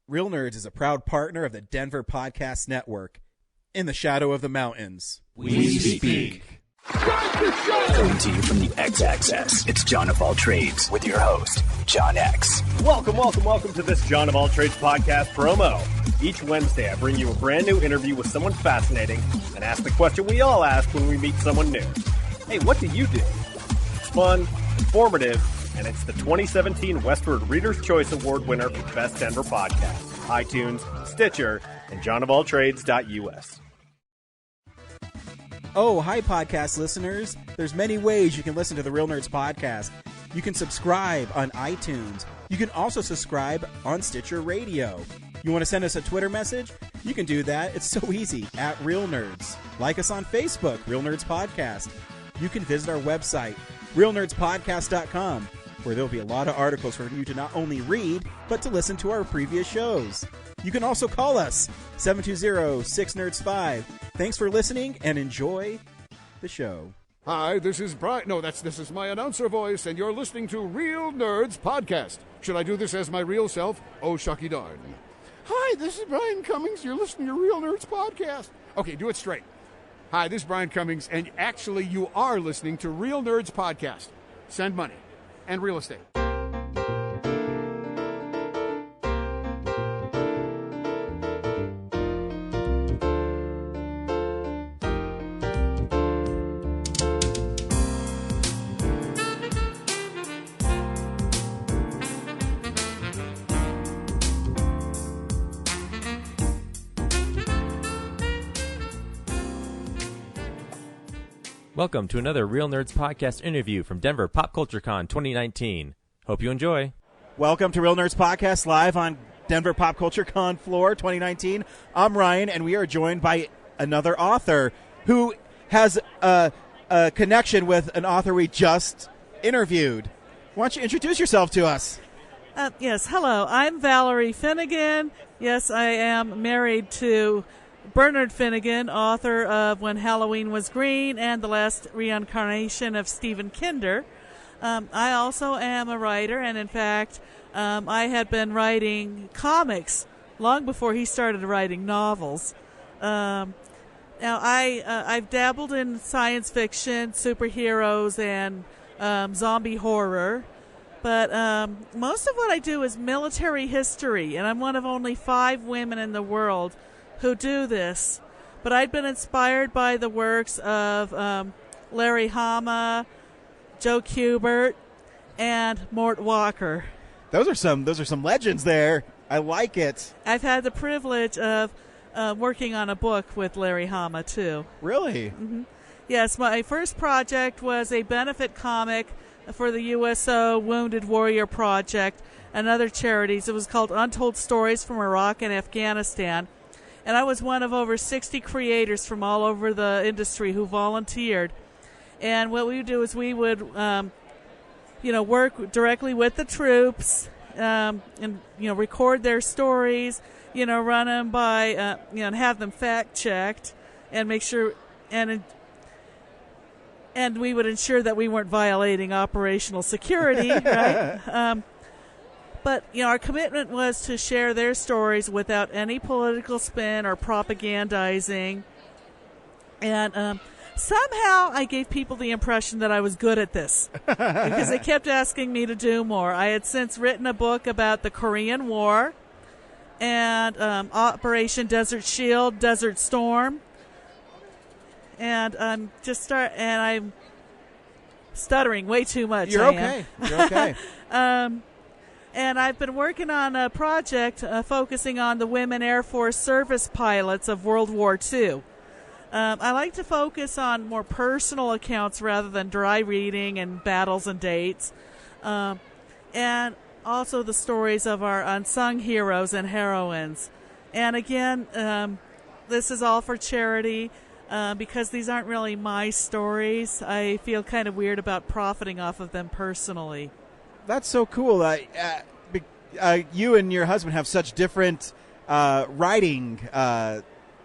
Real Nerds is a proud partner of the Denver Podcast Network. In the shadow of the mountains, we speak. Coming to you from the X-Axis, it's John of All Trades with your host, John X. Welcome to this John of All Trades podcast promo. Each Wednesday, I bring you a brand new interview with someone fascinating and ask the question we all ask when we meet someone new. Hey, what do you do? It's fun, informative, and it's the 2017 Westward Reader's Choice Award winner for Best Denver Podcast. iTunes, Stitcher, and johnofalltrades.us. Oh, hi, podcast listeners. There's many ways you can listen to the Real Nerds podcast. You can subscribe on iTunes. You can also subscribe on Stitcher Radio. You want to send us a Twitter message? You can do that. It's so easy, at Real Nerds. Like us on Facebook, Real Nerds Podcast. You can visit our website, realnerdspodcast.com, where there'll be a lot of articles for you to not only read, but to listen to our previous shows. You can also call us, 720-6nerds5. Thanks for listening, and enjoy the show. Hi, this is Brian. No, this is my announcer voice, and you're listening to Real Nerds Podcast. Should I do this as my real self? Oh, shucky darn. Hi, this is Brian Cummings. You're listening to Real Nerds Podcast. Okay, do it straight. Hi, this is Brian Cummings, and actually you are listening to Real Nerds Podcast. Send money. And real estate. Welcome to another Real Nerds Podcast interview from Denver Pop Culture Con 2019. Hope you enjoy. Welcome to Real Nerds Podcast, live on Denver Pop Culture Con floor 2019. I'm Ryan, and we are joined by another author who has a connection with an author we just interviewed. Why don't you introduce yourself to us? Yes, hello. I'm Valerie Finnigan. Yes, I am married to Bernard Finnigan, author of When Halloween Was Green and The Last Reincarnation of Stephen Kinder. I also am a writer, and in fact, I had been writing comics long before he started writing novels. Now, I've dabbled in science fiction, superheroes, and zombie horror, but most of what I do is military history, and I'm one of only 5 women in the world who do this. But I'd been inspired by the works of Larry Hama, Joe Kubert, and Mort Walker. Those are some legends there. I like it. I've had the privilege of working on a book with Larry Hama, too. Really? Mm-hmm. Yes, my first project was a benefit comic for the USO Wounded Warrior Project and other charities. It was called Untold Stories from Iraq and Afghanistan. And I was one of over 60 creators from all over the industry who volunteered. And what we would do is we would, work directly with the troops, and record their stories, run them by, and have them fact checked, and make sure, and we would ensure that we weren't violating operational security, right? But, our commitment was to share their stories without any political spin or propagandizing. And somehow I gave people the impression that I was good at this because they kept asking me to do more. I had since written a book about the Korean War and Operation Desert Shield, Desert Storm. And I'm stuttering way too much. You're okay. You're okay. And I've been working on a project focusing on the women Air Force service pilots of World War II. I like to focus on more personal accounts rather than dry reading and battles and dates. And also the stories of our unsung heroes and heroines. And again, this is all for charity because these aren't really my stories. I feel kind of weird about profiting off of them personally. That's so cool. You and your husband have such different writing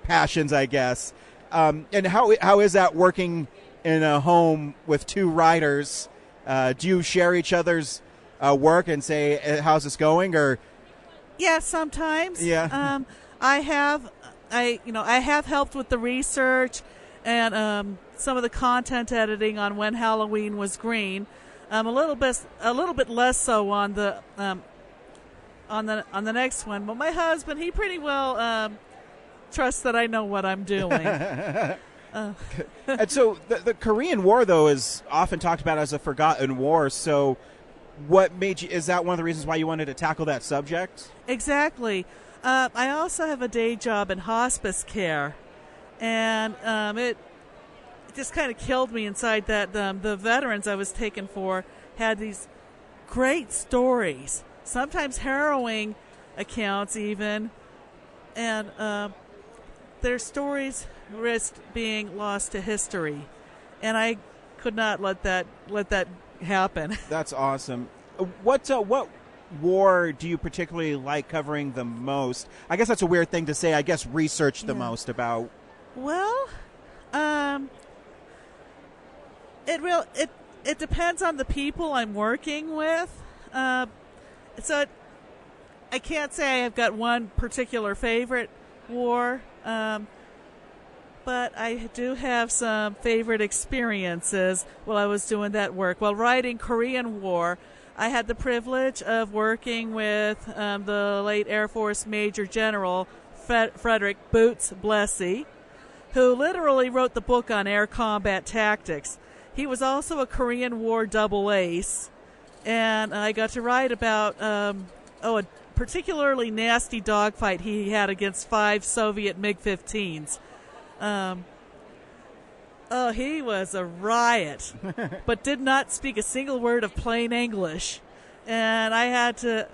passions, I guess. And how is that working in a home with 2 writers? Do you share each other's work and say, how's this going? Or Yeah, sometimes. Yeah. I have helped with the research and some of the content editing on When Halloween Was Green. A little bit less so on the next one. But my husband, he pretty well trusts that I know what I'm doing. And so the Korean War, though, is often talked about as a forgotten war. So what made you, is that one of the reasons why you wanted to tackle that subject? Exactly. I also have a day job in hospice care, and it just kind of killed me inside that the veterans I was taken for had these great stories, sometimes harrowing accounts even, and their stories risked being lost to history, and I could not let that happen. That's awesome. What war do you particularly like covering the most? I guess that's a weird thing to say. I guess research the most about. Well, it depends on the people I'm working with. So I can't say I've got one particular favorite war, but I do have some favorite experiences while I was doing that work. While writing Korean War, I had the privilege of working with the late Air Force Major General Frederick Boots Blessey, who literally wrote the book on air combat tactics. He was also a Korean War double ace, and I got to write about a particularly nasty dogfight he had against 5 Soviet MiG-15s. He was a riot, but did not speak a single word of plain English. And I had to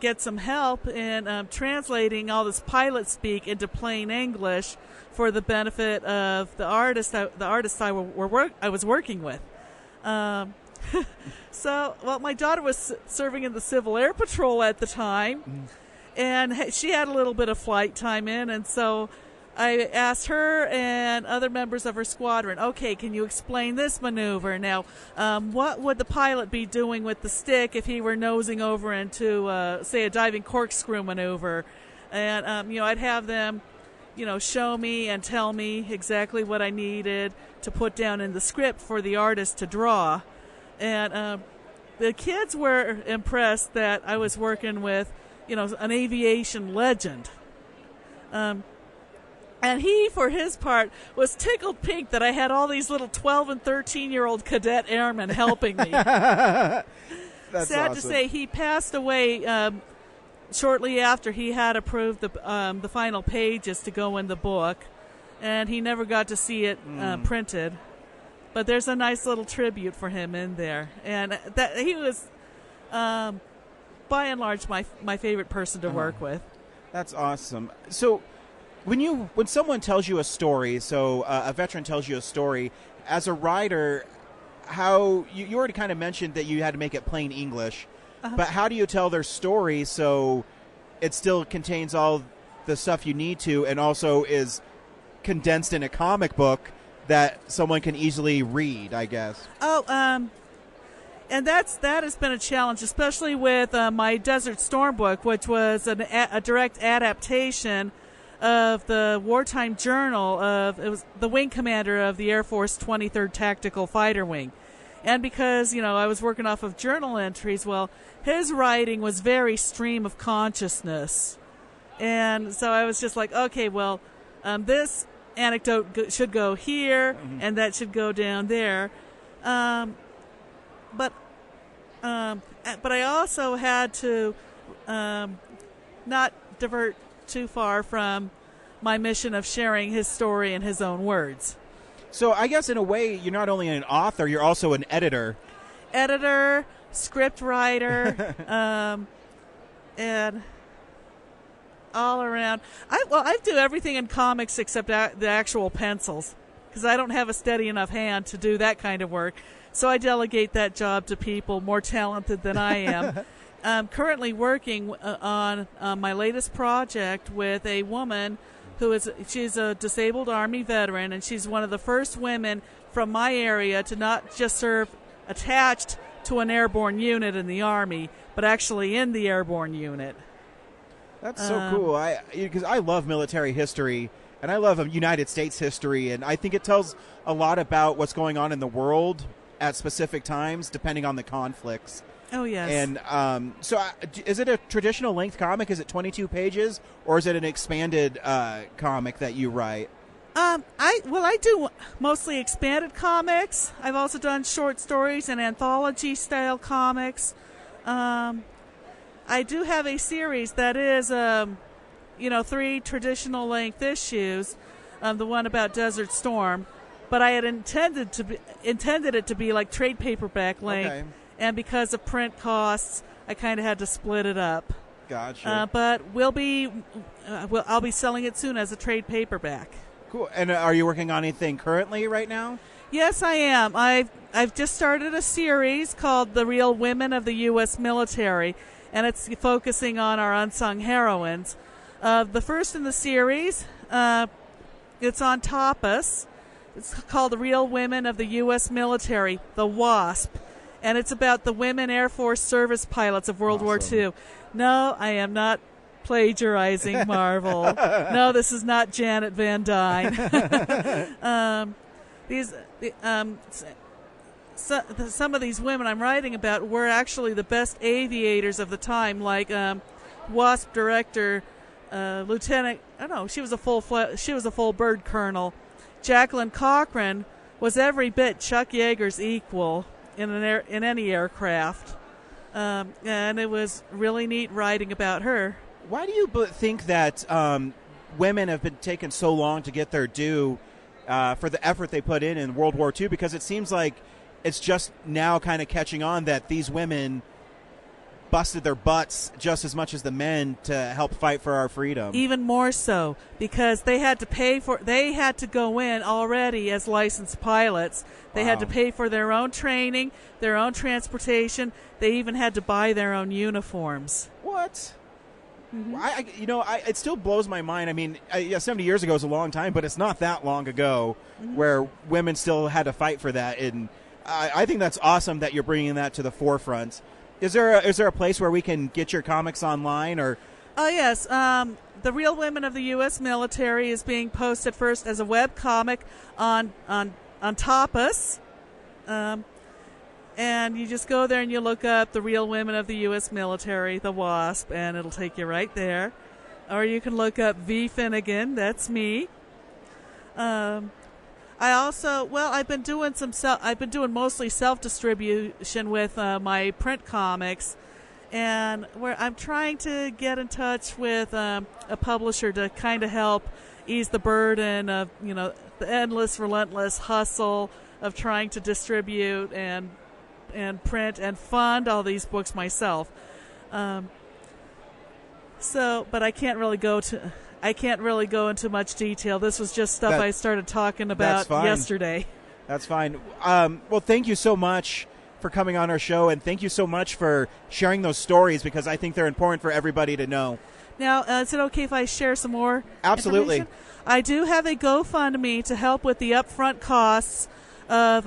get some help in translating all this pilot speak into plain English for the benefit of the artists I was working with. So, my daughter was serving in the Civil Air Patrol at the time, and she had a little bit of flight time in, and so I asked her and other members of her squadron, okay, can you explain this maneuver? Now, what would the pilot be doing with the stick if he were nosing over into, say, a diving corkscrew maneuver? And, I'd have them, show me and tell me exactly what I needed to put down in the script for the artist to draw. And the kids were impressed that I was working with, an aviation legend. And he, for his part, was tickled pink that I had all these little 12 and 13-year-old cadet airmen helping me. That's Sad awesome. to say, he passed away shortly after he had approved the final pages to go in the book, and he never got to see it printed. But there's a nice little tribute for him in there, and that he was, by and large, my favorite person to work with. That's awesome. So, when someone tells you a story, so a veteran tells you a story, as a writer, how you already kind of mentioned that you had to make it plain English, but how do you tell their story so it still contains all the stuff you need to, and also is condensed in a comic book that someone can easily read, I guess? And that has been a challenge, especially with my Desert Storm book, which was a direct adaptation of the wartime journal it was the wing commander of the Air Force 23rd Tactical Fighter Wing. And because, I was working off of journal entries, his writing was very stream of consciousness. And so I was just like, okay, this anecdote should go here, and that should go down there. But I also had to not divert too far from my mission of sharing his story in his own words. So I guess in a way, you're not only an author, you're also an editor. Editor, script writer, and all around. I do everything in comics except the actual pencils, because I don't have a steady enough hand to do that kind of work. So I delegate that job to people more talented than I am. I'm currently working on my latest project with a woman she's a disabled Army veteran, and she's one of the first women from my area to not just serve attached to an airborne unit in the Army, but actually in the airborne unit. That's so cool. Because I love military history, and I love United States history, and I think it tells a lot about what's going on in the world at specific times, depending on the conflicts. Oh, yes. And so is it a traditional length comic? Is it 22 pages, or is it an expanded comic that you write? I do mostly expanded comics. I've also done short stories and anthology-style comics. I do have a series that is, 3 traditional length issues. The one about Desert Storm, but I had intended it to be like trade paperback length. Okay. And because of print costs, I kind of had to split it up. Gotcha. But I'll be selling it soon as a trade paperback. Cool. And are you working on anything currently right now? Yes, I am. I've just started a series called The Real Women of the U.S. Military, and it's focusing on our unsung heroines. The first in the series, it's on Tapas. It's called The Real Women of the U.S. Military, the WASP. And it's about the women Air Force service pilots of World War II. No, I am not plagiarizing Marvel. No, this is not Janet Van Dyne. Some of these women I'm writing about were actually the best aviators of the time, like WASP director, Lieutenant. I don't know. She was a full bird colonel. Jacqueline Cochran was every bit Chuck Yeager's equal in any aircraft, and it was really neat writing about her. Why do you think that women have been taking so long to get their due for the effort they put in World War II? Because it seems like it's just now kind of catching on that these women busted their butts just as much as the men to help fight for our freedom. Even more so, because they had to go in already as licensed pilots. They had to pay for their own training, their own transportation. They even had to buy their own uniforms. What? Mm-hmm. It still blows my mind. I mean, 70 years ago is a long time, but it's not that long ago where women still had to fight for that. And I think that's awesome that you're bringing that to the forefront. Is there a place where we can get your comics online? Or? Oh, yes. The Real Women of the U.S. Military is being posted first as a web comic on Tapas. And you just go there and you look up The Real Women of the U.S. Military, the WASP, and it'll take you right there. Or you can look up V. Finnigan. That's me. I've been doing mostly self-distribution with my print comics, and where I'm trying to get in touch with a publisher to kind of help ease the burden of the endless, relentless hustle of trying to distribute and print and fund all these books myself. But I can't really go into much detail. This was just stuff I started talking about yesterday. That's fine. Well, thank you so much for coming on our show, and thank you so much for sharing those stories, because I think they're important for everybody to know. Now, is it okay if I share some more? Absolutely. I do have a GoFundMe to help with the upfront costs of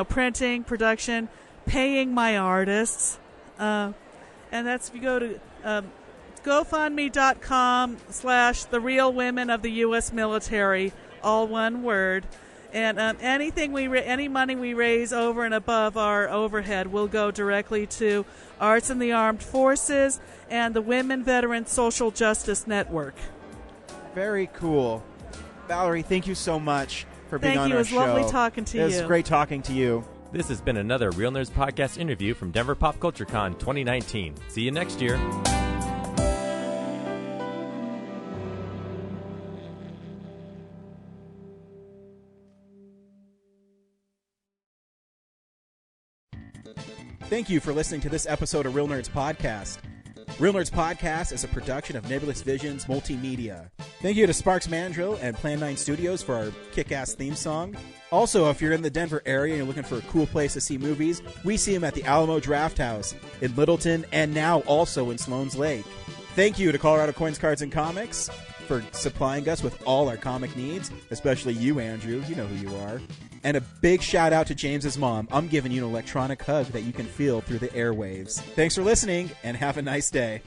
printing, production, paying my artists, and that's if you go to GoFundMe.com/The Real Women of the U.S. Military, all one word. And any money we raise over and above our overhead will go directly to Arts in the Armed Forces and the Women Veteran Social Justice Network. Very cool. Valerie, thank you so much for being on our show. Thank you. It was lovely talking to you. It was great talking to you. This has been another Real Nerds Podcast interview from Denver Pop Culture Con 2019. See you next year. Thank you for listening to this episode of Real Nerds Podcast. Real Nerds Podcast is a production of Nebulous Visions Multimedia. Thank you to Sparks Mandrill and Plan 9 Studios for our kick-ass theme song. Also, if you're in the Denver area and you're looking for a cool place to see movies, we see them at the Alamo Drafthouse in Littleton and now also in Sloan's Lake. Thank you to Colorado Coins, Cards, and Comics for supplying us with all our comic needs, especially you, Andrew. You know who you are. And a big shout out to James's mom. I'm giving you an electronic hug that you can feel through the airwaves. Thanks for listening, and have a nice day.